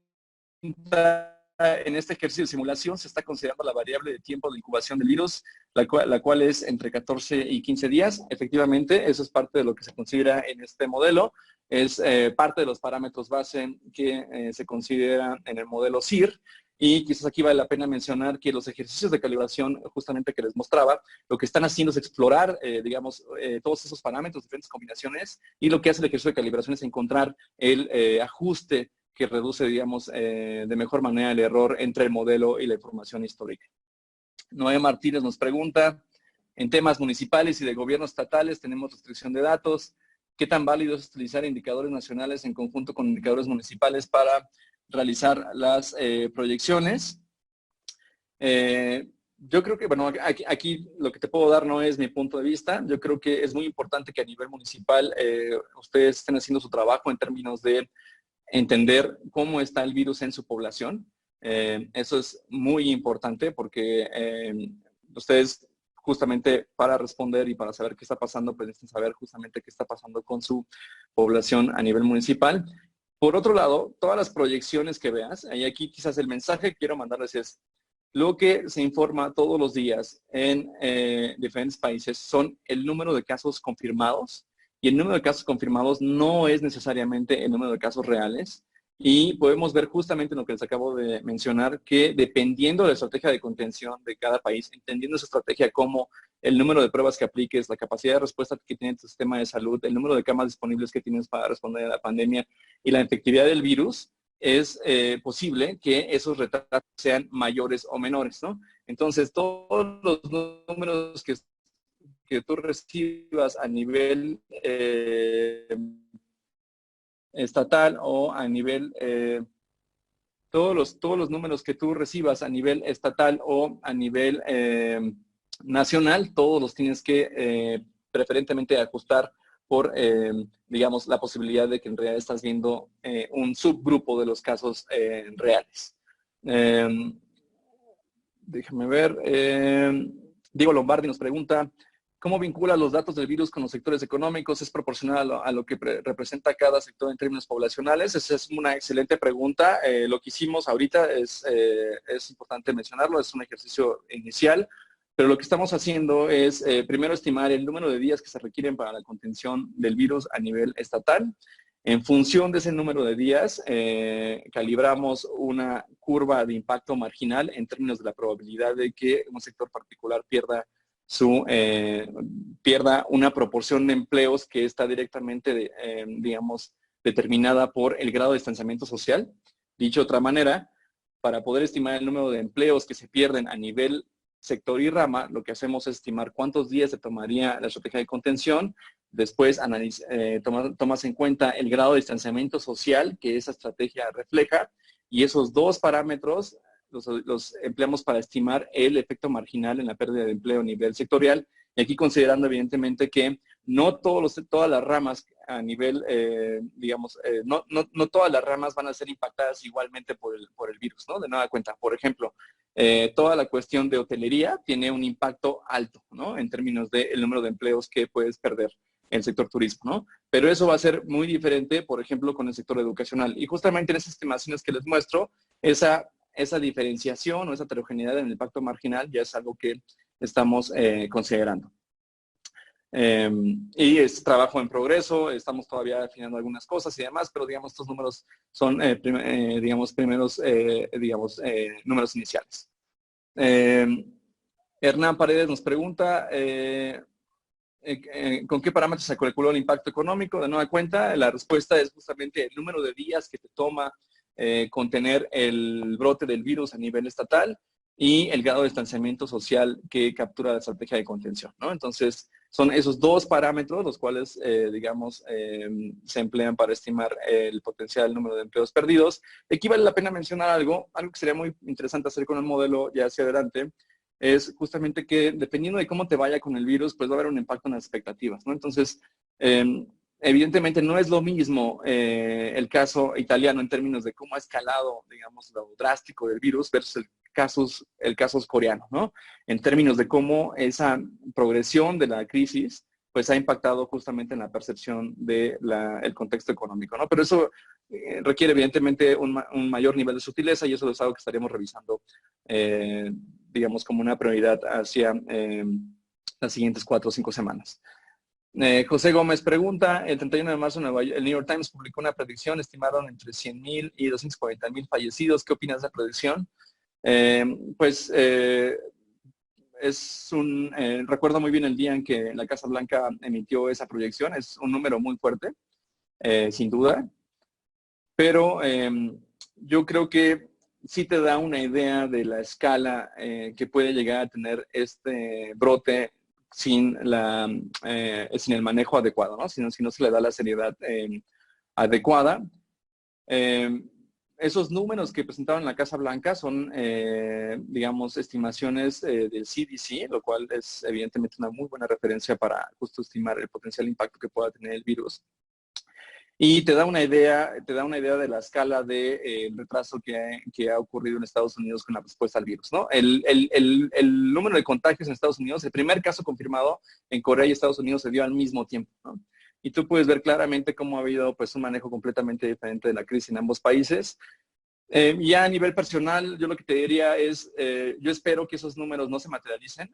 Speaker 2: en este ejercicio de simulación se está considerando la variable de tiempo de incubación del virus, la cual es entre 14 y 15 días. Efectivamente, eso es parte de lo que se considera en este modelo. Es parte de los parámetros base que se considera en el modelo CIR. Y quizás aquí vale la pena mencionar que los ejercicios de calibración, justamente que les mostraba, lo que están haciendo es explorar, digamos, todos esos parámetros, diferentes combinaciones, y lo que hace el ejercicio de calibración es encontrar el ajuste que reduce, digamos, de mejor manera el error entre el modelo y la información histórica. Noé Martínez nos pregunta, en temas municipales y de gobiernos estatales tenemos restricción de datos. qué tan válido es utilizar indicadores nacionales en conjunto con indicadores municipales para realizar las proyecciones. Yo creo que, bueno, aquí lo que te puedo dar no es mi punto de vista. Yo creo que es muy importante que a nivel municipal ustedes estén haciendo su trabajo en términos de entender cómo está el virus en su población. Eso es muy importante porque ustedes justamente para responder y para saber qué está pasando, pues necesitan saber justamente qué está pasando con su población a nivel municipal. Por otro lado, todas las proyecciones que veas, y aquí quizás el mensaje que quiero mandarles es, lo que se informa todos los días en diferentes países son el número de casos confirmados, y el número de casos confirmados no es necesariamente el número de casos reales. Y podemos ver justamente lo que les acabo de mencionar, que dependiendo de la estrategia de contención de cada país, entendiendo esa estrategia como el número de pruebas que apliques, la capacidad de respuesta que tiene tu sistema de salud, el número de camas disponibles que tienes para responder a la pandemia y la efectividad del virus, es posible que esos retrasos sean mayores o menores, ¿no? Entonces, todos los números que tú recibas a nivel estatal o a nivel, todos los números que tú recibas a nivel estatal o a nivel nacional, todos los tienes que preferentemente ajustar por, digamos, la posibilidad de que en realidad estás viendo un subgrupo de los casos reales. Déjame ver. Diego Lombardi nos pregunta, ¿cómo vincula los datos del virus con los sectores económicos? ¿Es proporcional a lo que representa cada sector en términos poblacionales? Esa es una excelente pregunta. Lo que hicimos ahorita es importante mencionarlo, es un ejercicio inicial, pero lo que estamos haciendo es primero estimar el número de días que se requieren para la contención del virus a nivel estatal. En función de ese número de días, calibramos una curva de impacto marginal en términos de la probabilidad de que un sector particular pierda una proporción de empleos que está directamente, digamos, determinada por el grado de distanciamiento social. Dicho de otra manera, para poder estimar el número de empleos que se pierden a nivel sector y rama, lo que hacemos es estimar cuántos días se tomaría la estrategia de contención. Después tomas en cuenta el grado de distanciamiento social que esa estrategia refleja, y esos dos parámetros los empleamos para estimar el efecto marginal en la pérdida de empleo a nivel sectorial. Y aquí considerando evidentemente que no todas las ramas a nivel, digamos, no todas las ramas van a ser impactadas igualmente por el virus, ¿no? De nueva cuenta, por ejemplo, toda la cuestión de hotelería tiene un impacto alto, ¿no? En términos del número de empleos que puedes perder en el sector turismo, ¿no? Pero eso va a ser muy diferente, por ejemplo, con el sector educacional. Y justamente en esas estimaciones que les muestro, esa diferenciación o esa heterogeneidad en el impacto marginal ya es algo que estamos considerando. Y es trabajo en progreso, estamos todavía afinando algunas cosas y demás, pero digamos estos números son, digamos, primeros, números iniciales. Hernán Paredes nos pregunta, ¿con qué parámetros se calculó el impacto económico? De nueva cuenta, la respuesta es justamente el número de días que te toma contener el brote del virus a nivel estatal y el grado de distanciamiento social que captura la estrategia de contención, ¿no? Entonces, son esos dos parámetros los cuales, digamos, se emplean para estimar el potencial número de empleos perdidos. Aquí vale la pena mencionar algo que sería muy interesante hacer con el modelo ya hacia adelante, es justamente que dependiendo de cómo te vaya con el virus, pues va a haber un impacto en las expectativas, ¿no? Entonces, evidentemente no es lo mismo el caso italiano en términos de cómo ha escalado, digamos, lo drástico del virus versus el caso coreano, ¿no? En términos de cómo esa progresión de la crisis pues ha impactado justamente en la percepción del contexto económico, ¿no? Pero eso requiere evidentemente un mayor nivel de sutileza y eso es algo que estaríamos revisando, digamos, como una prioridad hacia las siguientes 4 o 5 semanas. José Gómez pregunta, el 31 de marzo el New York Times publicó una predicción, estimaron entre 100,000 y 240,000 fallecidos. ¿Qué opinas de la predicción? Recuerdo muy bien el día en que la Casa Blanca emitió esa proyección, es un número muy fuerte, sin duda, pero yo creo que sí te da una idea de la escala que puede llegar a tener este brote sin el manejo adecuado, ¿no? Si no se le da la seriedad adecuada. Esos números que presentaron en la Casa Blanca son, digamos, estimaciones del CDC, lo cual es evidentemente una muy buena referencia para justo estimar el potencial impacto que pueda tener el virus. Y te da una idea de la escala de retraso que ha ocurrido en Estados Unidos con la respuesta al virus, ¿no? El número de contagios en Estados Unidos, el primer caso confirmado en Corea y Estados Unidos se dio al mismo tiempo, ¿no? Y tú puedes ver claramente cómo ha habido pues un manejo completamente diferente de la crisis en ambos países. Ya a nivel personal, yo lo que te diría es, yo espero que esos números no se materialicen.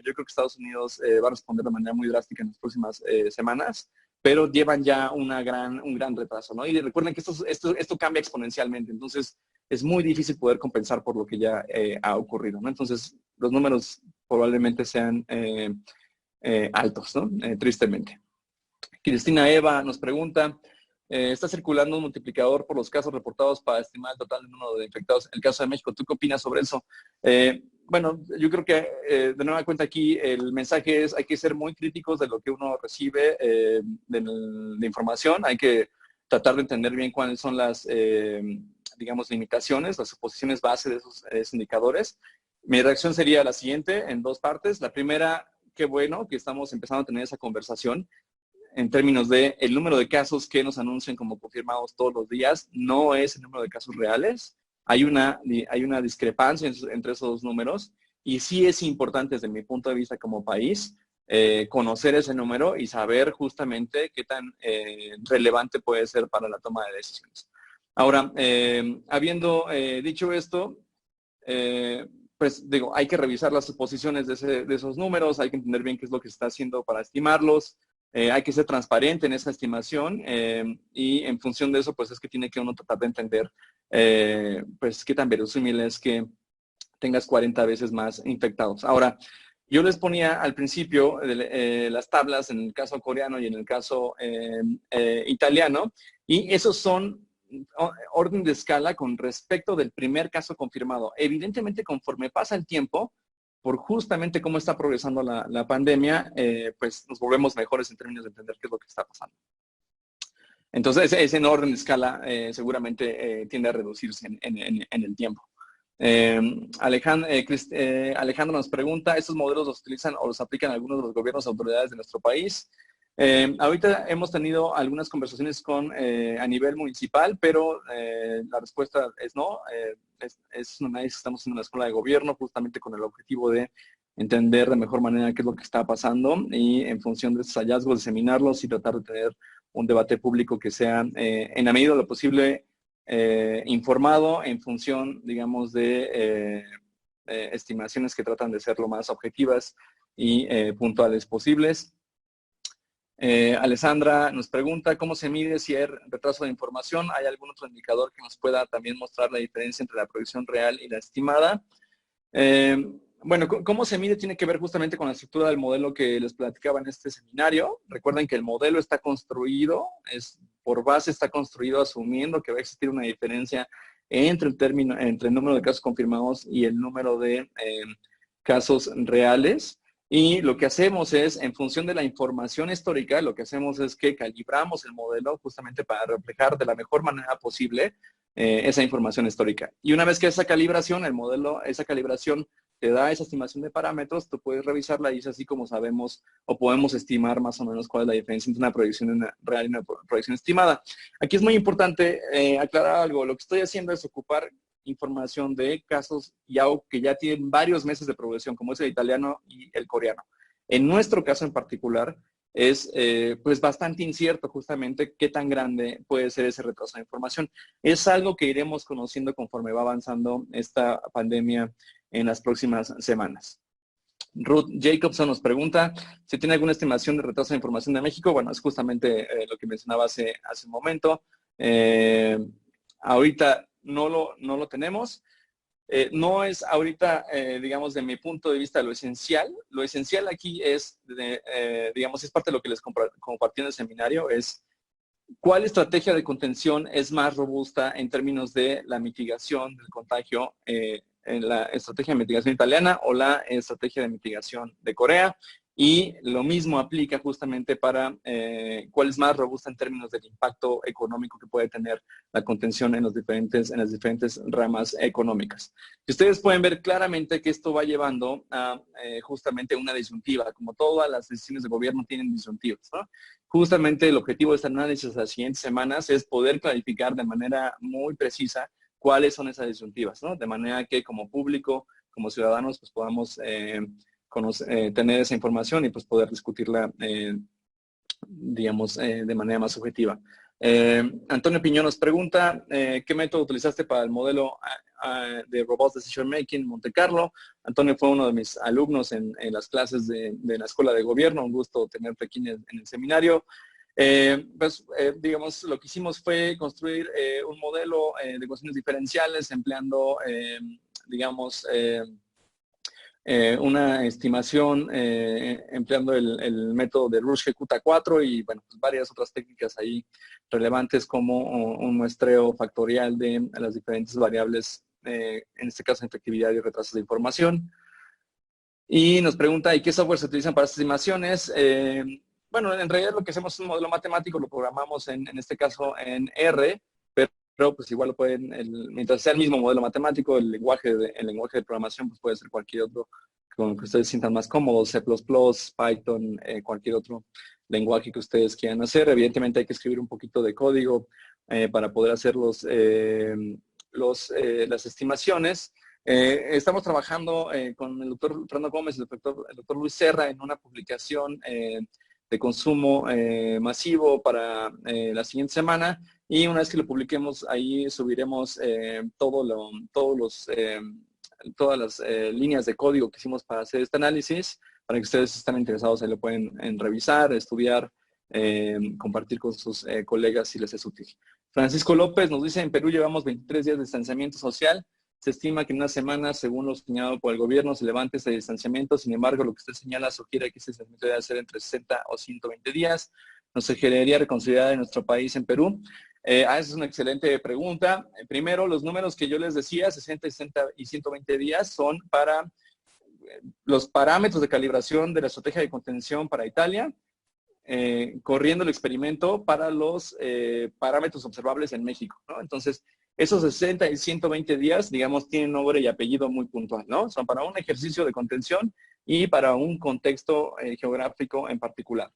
Speaker 2: Yo creo que Estados Unidos va a responder de manera muy drástica en las próximas semanas, pero llevan ya un gran retraso, ¿no? Y recuerden que esto cambia exponencialmente, entonces es muy difícil poder compensar por lo que ya ha ocurrido, ¿no? Entonces los números probablemente sean altos, ¿no? Tristemente. Cristina Eva nos pregunta, está circulando un multiplicador por los casos reportados para estimar el total número de infectados. En el caso de México, ¿tú qué opinas sobre eso? Bueno, yo creo que de nueva cuenta aquí el mensaje es hay que ser muy críticos de lo que uno recibe de información. Hay que tratar de entender bien cuáles son las, digamos, limitaciones, las suposiciones base de esos indicadores. Mi reacción sería la siguiente, en dos partes. La primera, qué bueno que estamos empezando a tener esa conversación en términos de el número de casos que nos anuncian como confirmados todos los días, no es el número de casos reales. Hay una discrepancia entre esos dos números y sí es importante desde mi punto de vista como país conocer ese número y saber justamente qué tan relevante puede ser para la toma de decisiones. Ahora, habiendo dicho esto, pues digo, hay que revisar las suposiciones de esos números, hay que entender bien qué es lo que se está haciendo para estimarlos. Hay que ser transparente en esa estimación y en función de eso, pues es que tiene que uno tratar de entender pues qué tan verosímil es que tengas 40 veces más infectados. Ahora, yo les ponía al principio las tablas en el caso coreano y en el caso italiano, y esos son orden de escala con respecto del primer caso confirmado. Evidentemente, conforme pasa el tiempo, por justamente cómo está progresando la pandemia, pues nos volvemos mejores en términos de entender qué es lo que está pasando. Entonces, ese en orden de escala seguramente tiende a reducirse en el tiempo. Alejandro nos pregunta, ¿estos modelos los utilizan o los aplican algunos de los gobiernos o autoridades de nuestro país? Ahorita hemos tenido algunas conversaciones a nivel municipal, pero la respuesta es no. Es un análisis que estamos haciendo en la escuela de gobierno justamente con el objetivo de entender de mejor manera qué es lo que está pasando y en función de esos hallazgos diseminarlos y tratar de tener un debate público que sea en la medida de lo posible informado en función, digamos, de estimaciones que tratan de ser lo más objetivas y puntuales posibles. Alessandra nos pregunta, ¿cómo se mide si hay retraso de información? ¿Hay algún otro indicador que nos pueda también mostrar la diferencia entre la proyección real y la estimada? Bueno, ¿cómo se mide? Tiene que ver justamente con la estructura del modelo que les platicaba en este seminario. Recuerden que el modelo está construido, por base está construido asumiendo que va a existir una diferencia entre el número de casos confirmados y el número de casos reales. Y lo que hacemos es, en función de la información histórica, lo que hacemos es que calibramos el modelo justamente para reflejar de la mejor manera posible esa información histórica. Y una vez que esa calibración, esa calibración te da esa estimación de parámetros, tú puedes revisarla y es así como sabemos o podemos estimar más o menos cuál es la diferencia entre una proyección real y una proyección estimada. Aquí es muy importante aclarar algo. Lo que estoy haciendo es ocupar información de casos que ya tienen varios meses de progresión, como es el italiano y el coreano. En nuestro caso en particular, es pues bastante incierto justamente qué tan grande puede ser ese retraso de información. Es algo que iremos conociendo conforme va avanzando esta pandemia en las próximas semanas. Ruth Jacobson nos pregunta si tiene alguna estimación de retraso de información de México. Bueno, es justamente lo que mencionaba hace un momento. Ahorita no lo tenemos. No es ahorita, digamos, de mi punto de vista lo esencial. Lo esencial aquí es, digamos, es parte de lo que les compartí en el seminario, es cuál estrategia de contención es más robusta en términos de la mitigación del contagio, en la estrategia de mitigación italiana o la estrategia de mitigación de Corea. Y lo mismo aplica justamente para cuál es más robusta en términos del impacto económico que puede tener la contención en las diferentes ramas económicas. Y ustedes pueden ver claramente que esto va llevando a justamente una disyuntiva, como todas las decisiones de gobierno tienen disyuntivas, ¿no? Justamente el objetivo de este análisis de las siguientes semanas es poder clarificar de manera muy precisa cuáles son esas disyuntivas, ¿no? De manera que como público, como ciudadanos, pues podamos tener esa información y pues poder discutirla, digamos, de manera más objetiva. Antonio Piñón nos pregunta, ¿qué método utilizaste para el modelo de Robust Decision Making en Monte Carlo? Antonio fue uno de mis alumnos en las clases de la Escuela de Gobierno, un gusto tenerte aquí en el seminario. Digamos, lo que hicimos fue construir un modelo de ecuaciones diferenciales empleando, digamos, una estimación empleando el método de Rush-Kekuta-4 y bueno, pues varias otras técnicas ahí relevantes como un muestreo factorial de las diferentes variables, en este caso efectividad y retrasos de información. Y nos pregunta, ¿y qué software se utilizan para estas estimaciones? Bueno, en realidad lo que hacemos es un modelo matemático, lo programamos en este caso en R, pero pues igual lo pueden, mientras sea el mismo modelo matemático, el lenguaje de programación pues puede ser cualquier otro con el que ustedes sientan más cómodos, C++, Python, cualquier otro lenguaje que ustedes quieran hacer. Evidentemente hay que escribir un poquito de código para poder hacer las estimaciones. Estamos trabajando con el doctor Fernando Gómez y el doctor Luis Serra en una publicación de consumo masivo para la siguiente semana, y una vez que lo publiquemos ahí subiremos todas las líneas de código que hicimos para hacer este análisis, para que ustedes, si están interesados, ahí lo pueden revisar, estudiar, compartir con sus colegas si les es útil. Francisco López nos dice, en Perú llevamos 23 días de distanciamiento social. Se estima que en una semana, según lo señalado por el gobierno, se levante ese distanciamiento. Sin embargo, lo que usted señala sugiere que ese distanciamiento debe ser entre 60 o 120 días. ¿Nos sugeriría reconsiderar en nuestro país, en Perú? Esa es una excelente pregunta. Primero, los números que yo les decía, 60, 60 y 120 días, son para los parámetros de calibración de la estrategia de contención para Italia, corriendo el experimento para los parámetros observables en México, ¿no? Entonces, esos 60 y 120 días, digamos, tienen nombre y apellido muy puntual, ¿no? Son para un ejercicio de contención y para un contexto geográfico en particular.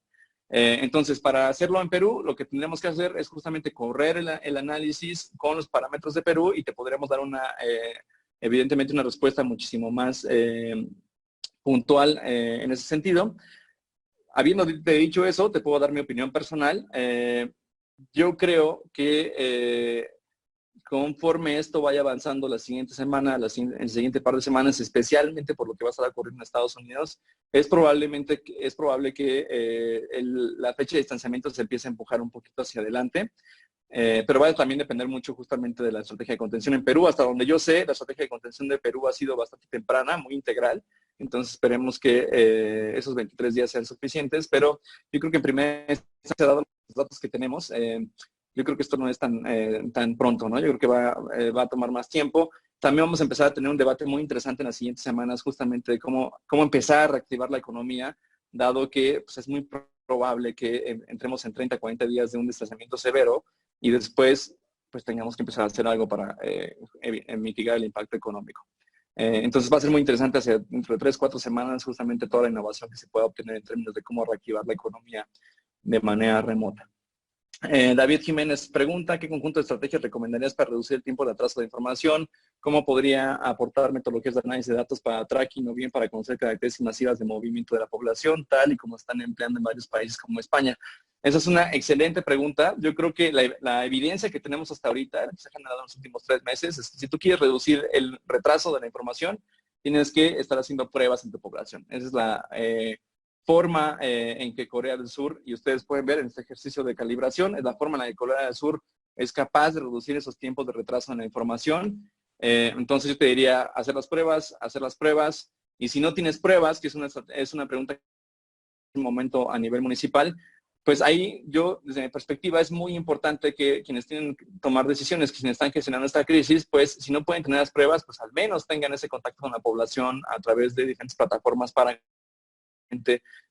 Speaker 2: Entonces, para hacerlo en Perú, lo que tendremos que hacer es justamente correr el análisis con los parámetros de Perú y te podremos dar evidentemente una respuesta muchísimo más puntual en ese sentido. Habiéndote dicho eso, te puedo dar mi opinión personal. Yo creo que conforme esto vaya avanzando la siguiente semana, el siguiente par de semanas, especialmente por lo que va a estar ocurriendo en Estados Unidos, es probable que la fecha de distanciamiento se empiece a empujar un poquito hacia adelante. Pero va a también depender mucho justamente de la estrategia de contención en Perú. Hasta donde yo sé, la estrategia de contención de Perú ha sido bastante temprana, muy integral. Entonces esperemos que esos 23 días sean suficientes, pero yo creo que en primer instancia, dado los datos que tenemos, yo creo que esto no es tan pronto, ¿no? Yo creo que va a tomar más tiempo. También vamos a empezar a tener un debate muy interesante en las siguientes semanas justamente de cómo empezar a reactivar la economía, dado que pues, es muy probable que entremos en 30, 40 días de un distanciamiento severo y después pues tengamos que empezar a hacer algo para mitigar el impacto económico. Entonces va a ser muy interesante hacer entre 3, 4 semanas justamente toda la innovación que se pueda obtener en términos de cómo reactivar la economía de manera remota. David Jiménez pregunta, ¿qué conjunto de estrategias recomendarías para reducir el tiempo de atraso de información? ¿Cómo podría aportar metodologías de análisis de datos para tracking o bien para conocer características masivas de movimiento de la población, tal y como están empleando en varios países como España? Esa es una excelente pregunta. Yo creo que la evidencia que tenemos hasta ahorita, que se ha generado en los últimos 3 meses, es que si tú quieres reducir el retraso de la información, tienes que estar haciendo pruebas en tu población. Esa es la forma en que Corea del Sur, y ustedes pueden ver en este ejercicio de calibración, es la forma en la que Corea del Sur es capaz de reducir esos tiempos de retraso en la información. Entonces yo te diría hacer las pruebas, y si no tienes pruebas, que es una pregunta en un momento a nivel municipal, pues ahí yo, desde mi perspectiva, es muy importante que quienes tienen que tomar decisiones, quienes están gestionando esta crisis, pues si no pueden tener las pruebas, pues al menos tengan ese contacto con la población a través de diferentes plataformas para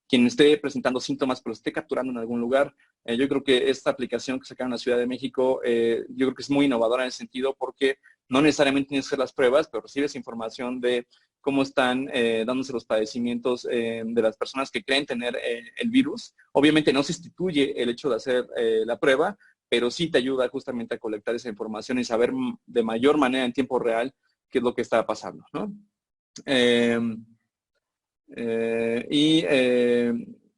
Speaker 2: quien esté presentando síntomas, pero esté capturando en algún lugar. Yo creo que esta aplicación que sacaron en la Ciudad de México, yo creo que es muy innovadora en ese sentido porque no necesariamente tienes que hacer las pruebas, pero recibes información de cómo están dándose los padecimientos de las personas que creen tener el virus. Obviamente no se instituye el hecho de hacer la prueba, pero sí te ayuda justamente a colectar esa información y saber de mayor manera en tiempo real qué es lo que está pasando, ¿no?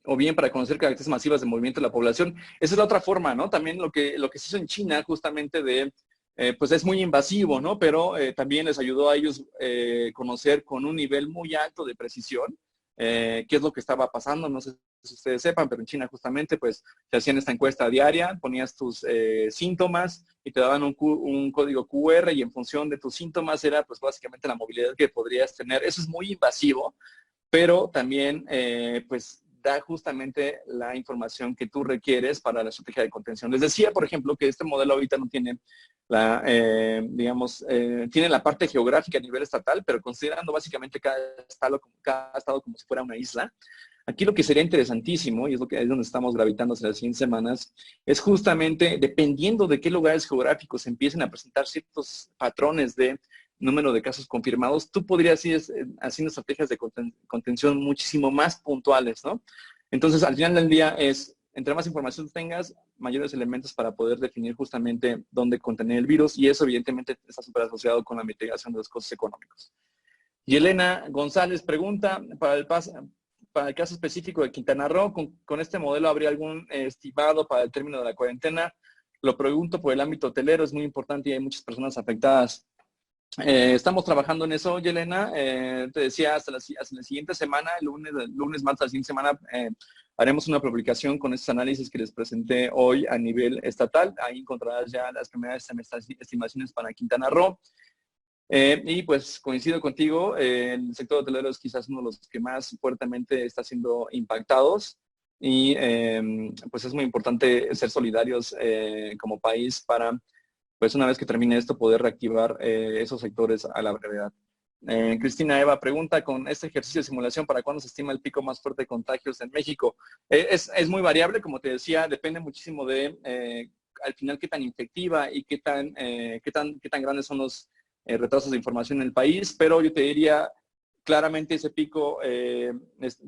Speaker 2: O bien para conocer características masivas de movimiento de la población. Esa es la otra forma, ¿no? También lo que se hizo en China, justamente pues es muy invasivo, ¿no? Pero también les ayudó a ellos conocer con un nivel muy alto de precisión qué es lo que estaba pasando. No sé si ustedes sepan, pero en China justamente pues te hacían esta encuesta diaria, ponías tus síntomas y te daban un código QR y en función de tus síntomas era pues básicamente la movilidad que podrías tener. Eso es muy invasivo, pero también pues da justamente la información que tú requieres para la estrategia de contención. Les decía, por ejemplo, que este modelo ahorita no tiene tiene la parte geográfica a nivel estatal, pero considerando básicamente cada estado como si fuera una isla. Aquí lo que sería interesantísimo, y es lo que es donde estamos gravitando hacia las siguientes semanas, es justamente, dependiendo de qué lugares geográficos empiecen a presentar ciertos patrones de número de casos confirmados, tú podrías ir haciendo estrategias de contención muchísimo más puntuales, ¿no? Entonces, al final del día entre más información tengas, mayores elementos para poder definir justamente dónde contener el virus, y eso evidentemente está súper asociado con la mitigación de los costos económicos. Y Elena González pregunta, para el caso específico de Quintana Roo, ¿con este modelo habría algún estimado para el término de la cuarentena? Lo pregunto por el ámbito hotelero, es muy importante y hay muchas personas afectadas. Estamos trabajando en eso, Yelena. Te decía, hasta la siguiente semana, el lunes, martes, la siguiente semana, haremos una publicación con estos análisis que les presenté hoy a nivel estatal. Ahí encontrarás ya las primeras estimaciones para Quintana Roo. Y pues coincido contigo, el sector hotelero es quizás uno de los que más fuertemente está siendo impactados y pues es muy importante ser solidarios como país para, pues una vez que termine esto, poder reactivar esos sectores a la brevedad. Cristina Eva pregunta, con este ejercicio de simulación, ¿para cuándo se estima el pico más fuerte de contagios en México? Es muy variable, como te decía, depende muchísimo de, al final, qué tan infectiva y qué tan grandes son los retrasos de información en el país, pero yo te diría, claramente ese pico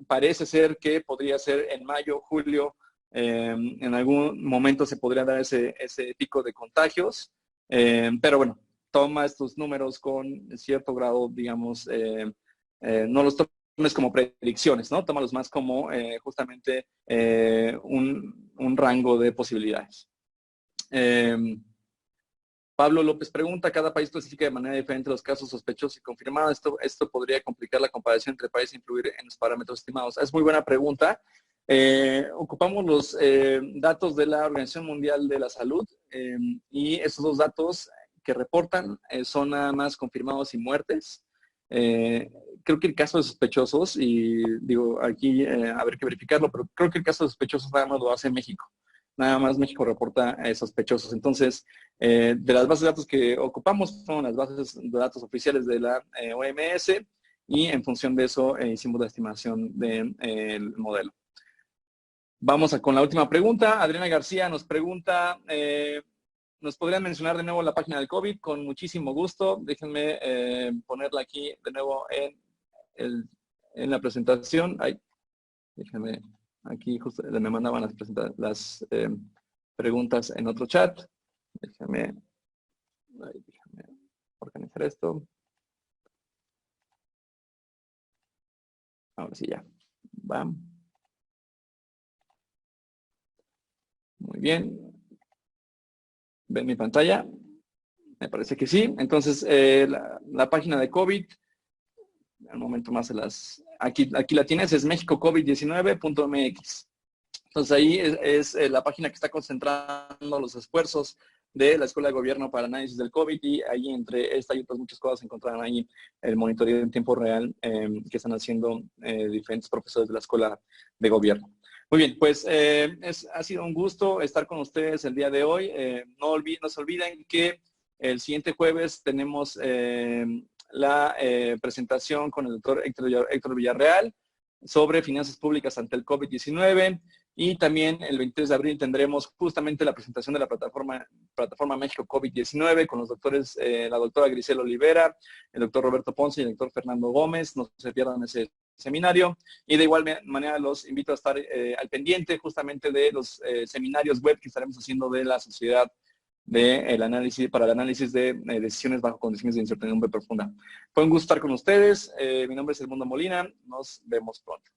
Speaker 2: parece ser que podría ser en mayo, julio, en algún momento se podría dar ese pico de contagios, pero bueno, toma estos números con cierto grado, digamos, no los tomes como predicciones, ¿no? Tómalos más como justamente un rango de posibilidades. Pablo López pregunta, cada país clasifica de manera diferente los casos sospechosos y confirmados. Esto podría complicar la comparación entre países e influir en los parámetros estimados. Es muy buena pregunta. Ocupamos los datos de la Organización Mundial de la Salud y esos dos datos que reportan son nada más confirmados y muertes. Creo que el caso de sospechosos, y digo aquí habrá que verificarlo, pero creo que el caso de sospechosos nada más lo hace México. Nada más México reporta sospechosos. Entonces, de las bases de datos que ocupamos son las bases de datos oficiales de la OMS y en función de eso hicimos la estimación del modelo. Vamos con la última pregunta. Adriana García nos pregunta, ¿nos podrían mencionar de nuevo la página del COVID? Con muchísimo gusto. Déjenme ponerla aquí de nuevo en la presentación. Ay, déjenme, aquí justo me mandaban las preguntas en otro chat. Déjenme organizar esto. Ahora sí ya. Va. Muy bien. ¿Ven mi pantalla? Me parece que sí. Entonces, la página de COVID, al momento más aquí la tienes, es mexicocovid19.mx. Entonces ahí es la página que está concentrando los esfuerzos de la Escuela de Gobierno para Análisis del COVID, y ahí entre esta y otras muchas cosas encontrarán ahí el monitoreo en tiempo real que están haciendo diferentes profesores de la Escuela de Gobierno. Muy bien, pues ha sido un gusto estar con ustedes el día de hoy. No se olviden que el siguiente jueves tenemos la presentación con el doctor Héctor Villarreal. sobre finanzas públicas ante el COVID-19. Y también el 23 de abril tendremos justamente la presentación de la plataforma México COVID-19 con los doctores, la doctora Grisel Olivera, el doctor Roberto Ponce y el doctor Fernando Gómez. No se pierdan ese seminario. Y de igual manera los invito a estar al pendiente justamente de los seminarios web que estaremos haciendo de la sociedad para el análisis de decisiones bajo condiciones de incertidumbre profunda. Fue un gusto estar con ustedes. Mi nombre es Edmundo Molina. Nos vemos pronto.